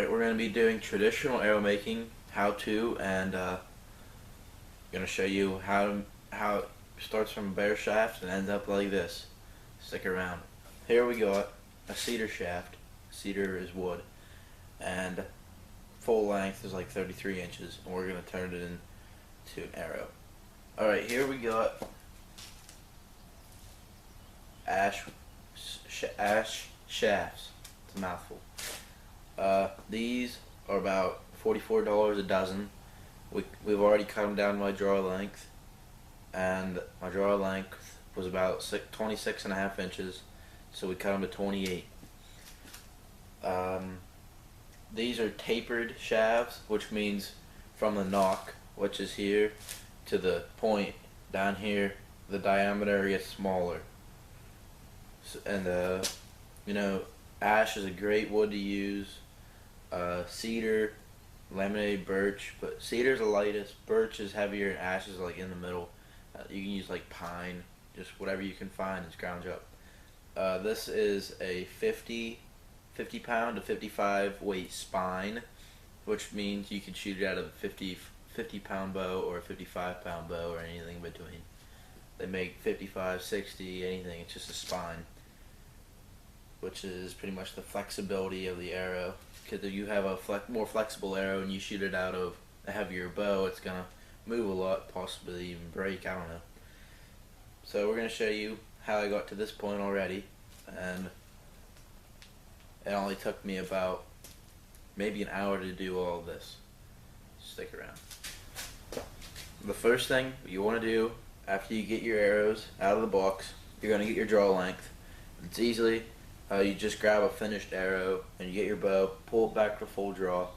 Alright, we're going to be doing traditional arrow making, how to, and going to show you how it starts from a bare shaft and ends up like this. Stick around. Here we got a cedar shaft. Cedar is wood, and full length is like 33 inches, and we're going to turn it into an arrow. Alright, here we got ash shafts. It's a mouthful. These are about $44 a dozen. We've already cut them down to my draw length, and my draw length was about 26.5 inches, so we cut them to 28. These are tapered shafts, which means from the knock, which is here, to the point down here, the diameter gets smaller. So, and you know, ash is a great wood to use. Cedar, laminated birch, but cedar's the lightest, birch is heavier, and ash is like in the middle. You can use like pine, just whatever you can find and scrounge up. This is a 50 pound to 55 weight spine, which means you can shoot it out of a 50 pound bow or a 55 pound bow or anything in between. They make 55, 60, anything. It's just a spine, which is pretty much the flexibility of the arrow. Because if you have a more flexible arrow and you shoot it out of a heavier bow, it's gonna move a lot, possibly even break. I don't know. So we're gonna show you how I got to this point already, and it only took me about maybe an hour to do all of this. Stick around. The first thing you want to do after you get your arrows out of the box, you're gonna get your draw length. It's easily. You just grab a finished arrow and you get your bow, pull it back to full draw,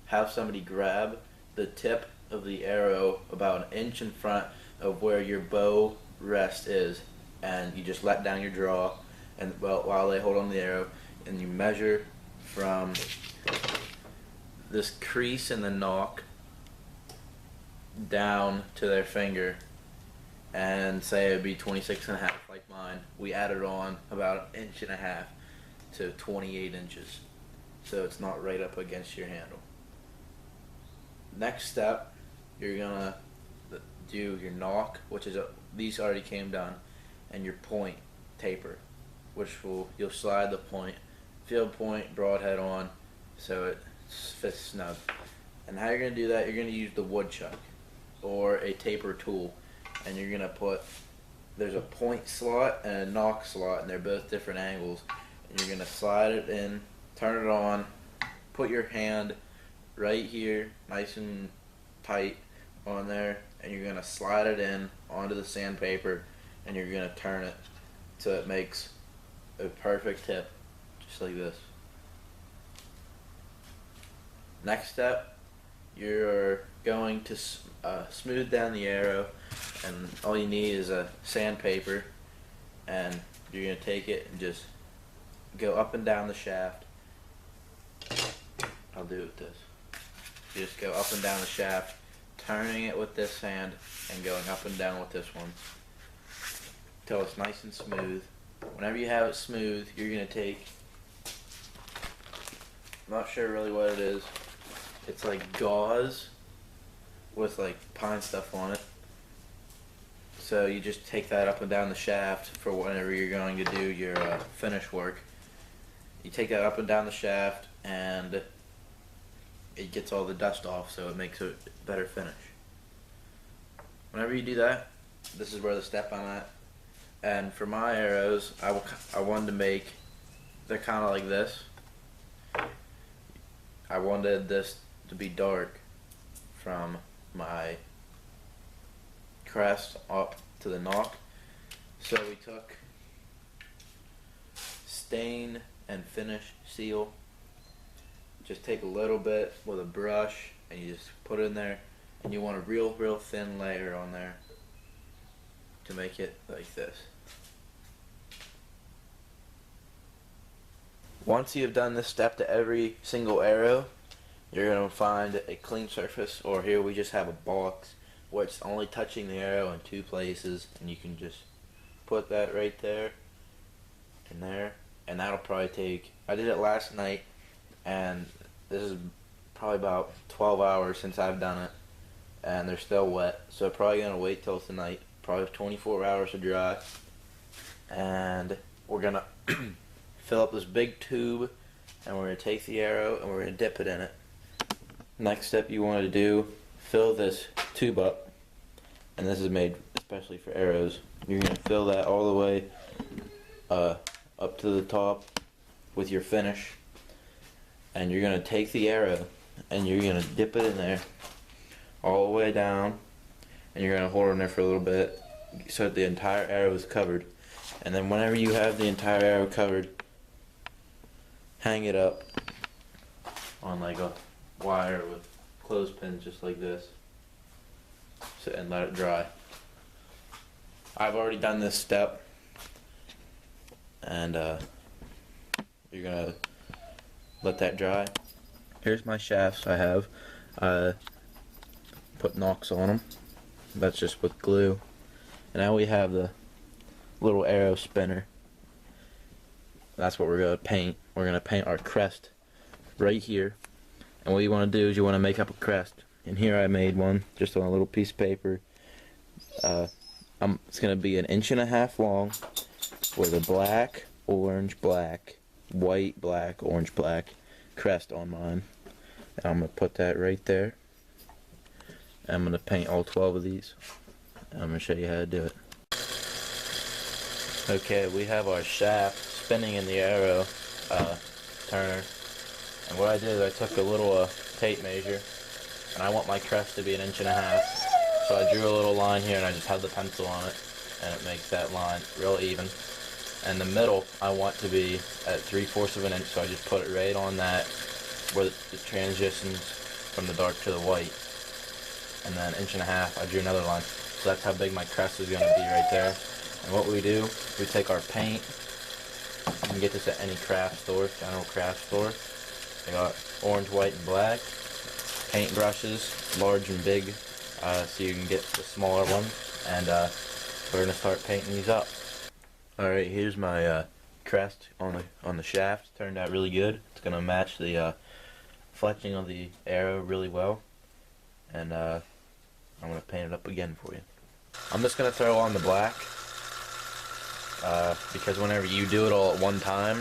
have somebody grab the tip of the arrow about an inch in front of where your bow rest is, and you just let down your draw, and while they hold on the arrow, and you measure from this crease in the knock down to their finger, and say it would be 26.5 like mine. We added on about an inch and a half to 28 inches, so it's not right up against your handle. Next step, you're gonna do your knock, which is these already came done, and your point taper, which you'll slide the point, field point, broadhead on, so it fits snug. And how you're gonna do that? You're gonna use the woodchuck or a taper tool, and you're gonna there's a point slot and a knock slot, and they're both different angles. And you're gonna slide it in, turn it on, put your hand right here, nice and tight on there, and you're gonna slide it in onto the sandpaper, and you're gonna turn it so it makes a perfect tip, just like this. Next step, you're going to smooth down the arrow, and all you need is a sandpaper, and you're gonna take it and just go up and down the shaft. I'll do it with this. You just go up and down the shaft, turning it with this hand and going up and down with this one until it's nice and smooth. Whenever you have it smooth, you're going to take, I'm not sure really what it is. It's like gauze with like pine stuff on it. So you just take that up and down the shaft for whenever you're going to do your finish work. You take that up and down the shaft, and it gets all the dust off, so it makes a better finish. Whenever you do that, this is where the step I'm at. And for my arrows, I wanted to make, they're kind of like this. I wanted this to be dark from my crest up to the knock. So we took stain and finish seal. Just take a little bit with a brush and you just put it in there, and you want a real thin layer on there to make it like this. Once you've done this step to every single arrow, you're going to find a clean surface, or here we just have a box where it's only touching the arrow in two places, and you can just put that right there and there, and that'll probably take, I did it last night, and This is probably about 12 hours since I've done it, and they're still wet. So probably gonna wait till tonight. Probably 24 hours to dry, and we're gonna fill up this big tube, and we're gonna take the arrow and we're gonna dip it in it. Next step you want to do, fill this tube up, and this is made especially for arrows. You're gonna fill that all the way up to the top with your finish, and you're gonna take the arrow and you're gonna dip it in there all the way down, and you're gonna hold it in there for a little bit so that the entire arrow is covered. And then whenever you have the entire arrow covered, hang it up on like a wire with clothespins just like this, and let it dry. I've already done this step, and you're gonna let that dry. Here's my shafts I have. Put nocks on them. That's just with glue. And now we have the little arrow spinner. That's what we're gonna paint. We're gonna paint our crest right here. And what you want to do is you want to make up a crest. And here I made one just on a little piece of paper. It's gonna be 1.5 inches long with a black, orange, black, white, black, orange, black crest on mine. And I'm gonna put that right there. I'm gonna paint all 12 of these. And I'm gonna show you how to do it. Okay, we have our shaft spinning in the arrow turner. And what I did is I took a little tape measure, and I want my crest to be 1.5 inches. So I drew a little line here, and I just had the pencil on it, and it makes that line real even. And the middle I want to be at 3/4 of an inch, so I just put it right on that where it transitions from the dark to the white. And then 1.5 inches, I drew another line. So that's how big my crest is going to be right there. And what we do, we take our paint. You can get this at any craft store, general craft store. They got orange, white, and black. Paint brushes, large and big, so you can get the smaller one. And we're going to start painting these up. Alright, here's my crest on the shaft. Turned out really good. It's going to match the fletching of the arrow really well. And I'm going to paint it up again for you. I'm just going to throw on the black, because whenever you do it all at one time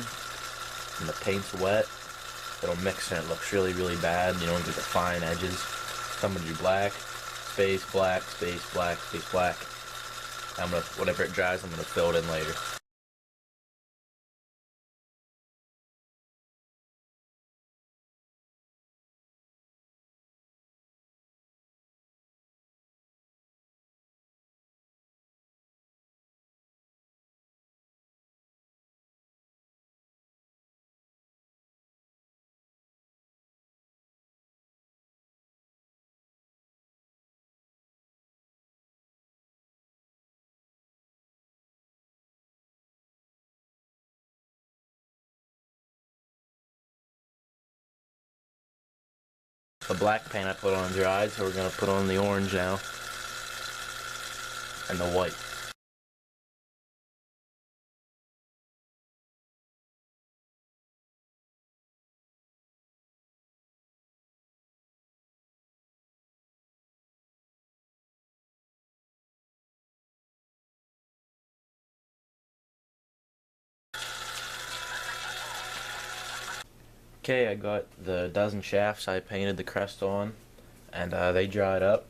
and the paint's wet, it'll mix and it looks really, really bad. You don't get the fine edges. So I'm going to do black, space, black, space, black, space, black. I'm going to, whenever it dries, I'm going to fill it in later. The black paint I put on dried, so we're going to put on the orange now. And the white. Okay, I got the dozen shafts I painted the crest on, and they dried up.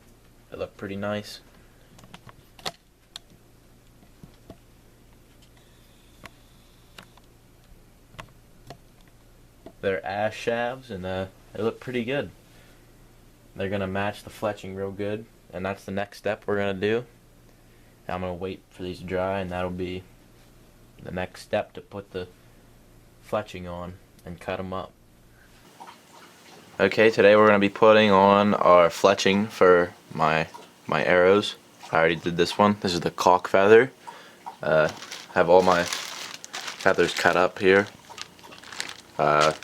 They look pretty nice. They're ash shafts, and they look pretty good. They're gonna match the fletching real good, and that's the next step we're gonna do. I'm gonna wait for these to dry, and that'll be the next step to put the fletching on and cut them up. Okay, today we're going to be putting on our fletching for my arrows. I already did this one. This is the cock feather. Have all my feathers cut up here.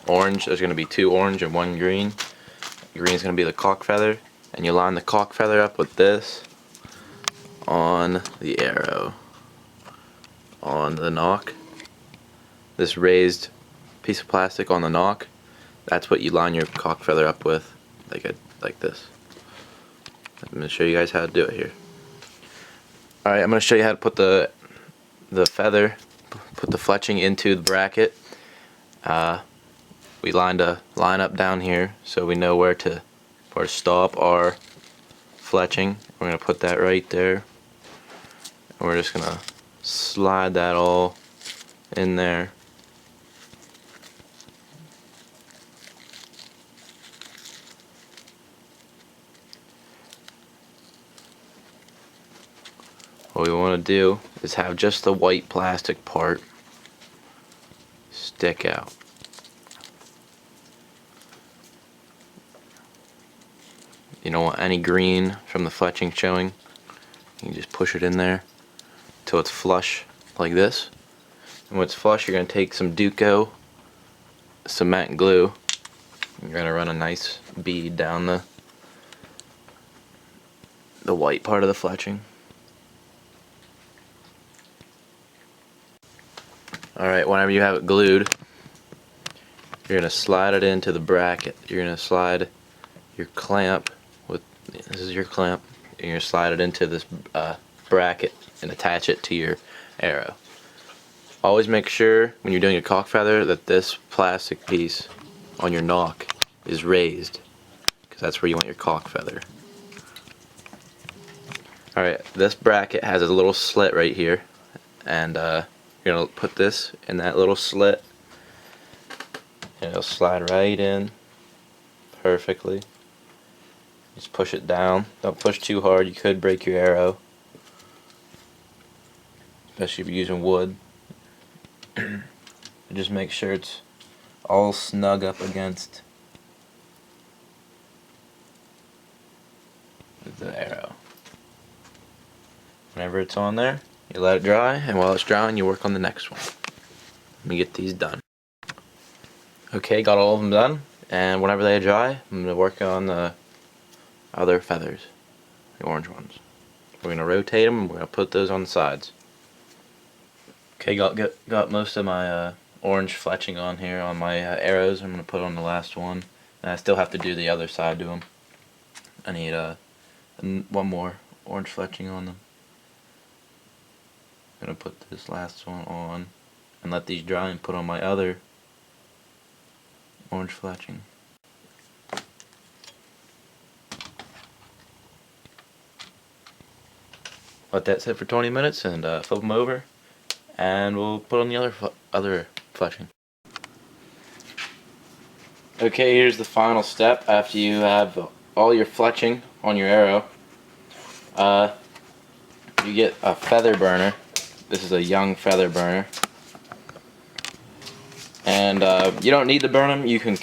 Orange, there's going to be 2 orange and 1 green. Green is going to be the cock feather. And you line the cock feather up with this on the arrow, on the nock. This raised piece of plastic on the nock. That's what you line your cock feather up with, like this. I'm going to show you guys how to do it here. Alright, I'm going to show you how to put the feather, put the fletching into the bracket. We lined a line up down here so we know where to stop our fletching. We're going to put that right there. And we're just going to slide that all in there. What we want to do is have just the white plastic part stick out. You don't want any green from the fletching showing. You can just push it in there till it's flush like this. And when it's flush, you're going to take some Duco cement glue. You're going to run a nice bead down the white part of the fletching. Alright, whenever you have it glued, you're going to slide it into the bracket. You're going to slide your clamp this is your clamp, and you're going to slide it into this bracket and attach it to your arrow. Always make sure when you're doing your cock feather that this plastic piece on your nock is raised, because that's where you want your cock feather. Alright, this bracket has a little slit right here, and you're going to put this in that little slit, and it'll slide right in perfectly. Just push it down. Don't push too hard, you could break your arrow, especially if you're using wood. Just make sure it's all snug up against the arrow. Whenever it's on there, you let it dry, and while it's drying, you work on the next one. Let me get these done. Okay, got all of them done, and whenever they dry, I'm going to work on the other feathers, the orange ones. We're going to rotate them, and we're going to put those on the sides. Okay, got most of my orange fletching on here on my arrows. I'm going to put on the last one, and I still have to do the other side to them. I need one more orange fletching on them. I'm going to put this last one on and let these dry and put on my other orange fletching. Let that sit for 20 minutes and flip them over, and we'll put on the other fletching. Okay, here's the final step after you have all your fletching on your arrow. You get a feather burner. This is a young feather burner, and you don't need to burn them. You can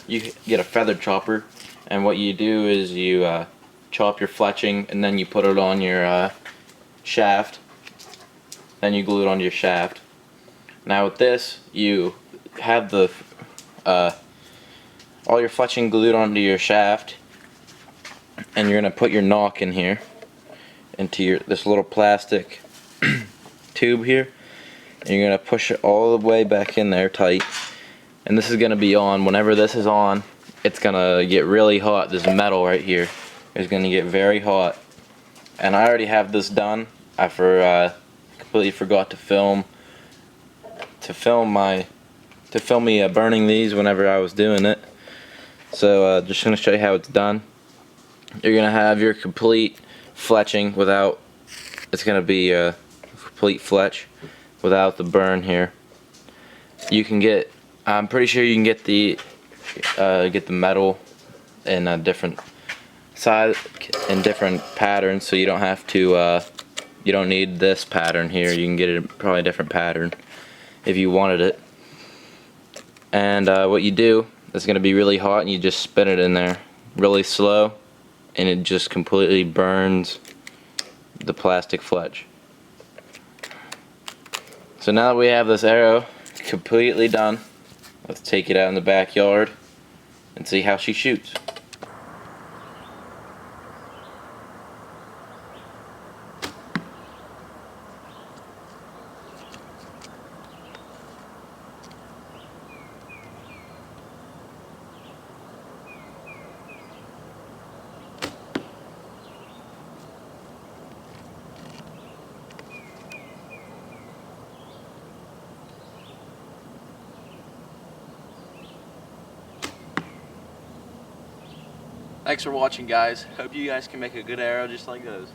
you get a feather chopper, and what you do is you chop your fletching, and then you put it on your shaft. Then you glue it onto your shaft. Now with this, you have the all your fletching glued onto your shaft, and you're gonna put your nock in here into this little plastic tube here, and you're gonna push it all the way back in there tight. And this is gonna be on. Whenever this is on, it's gonna get really hot. This metal right here is gonna get very hot. And I already have this done. I completely forgot to film me burning these whenever I was doing it. So just gonna show you how it's done. You're gonna have your complete fletching without. It's gonna be a complete fletch without the burn here. You can get. I'm pretty sure you can get the metal in a different size in different patterns, so you don't have to. You don't need this pattern here. You can get it probably a different pattern if you wanted it. And what you do, it's going to be really hot, and you just spin it in there really slow, and it just completely burns the plastic fletch. So now that we have this arrow completely done, let's take it out in the backyard and see how she shoots. Thanks for watching, guys. Hope you guys can make a good arrow just like those.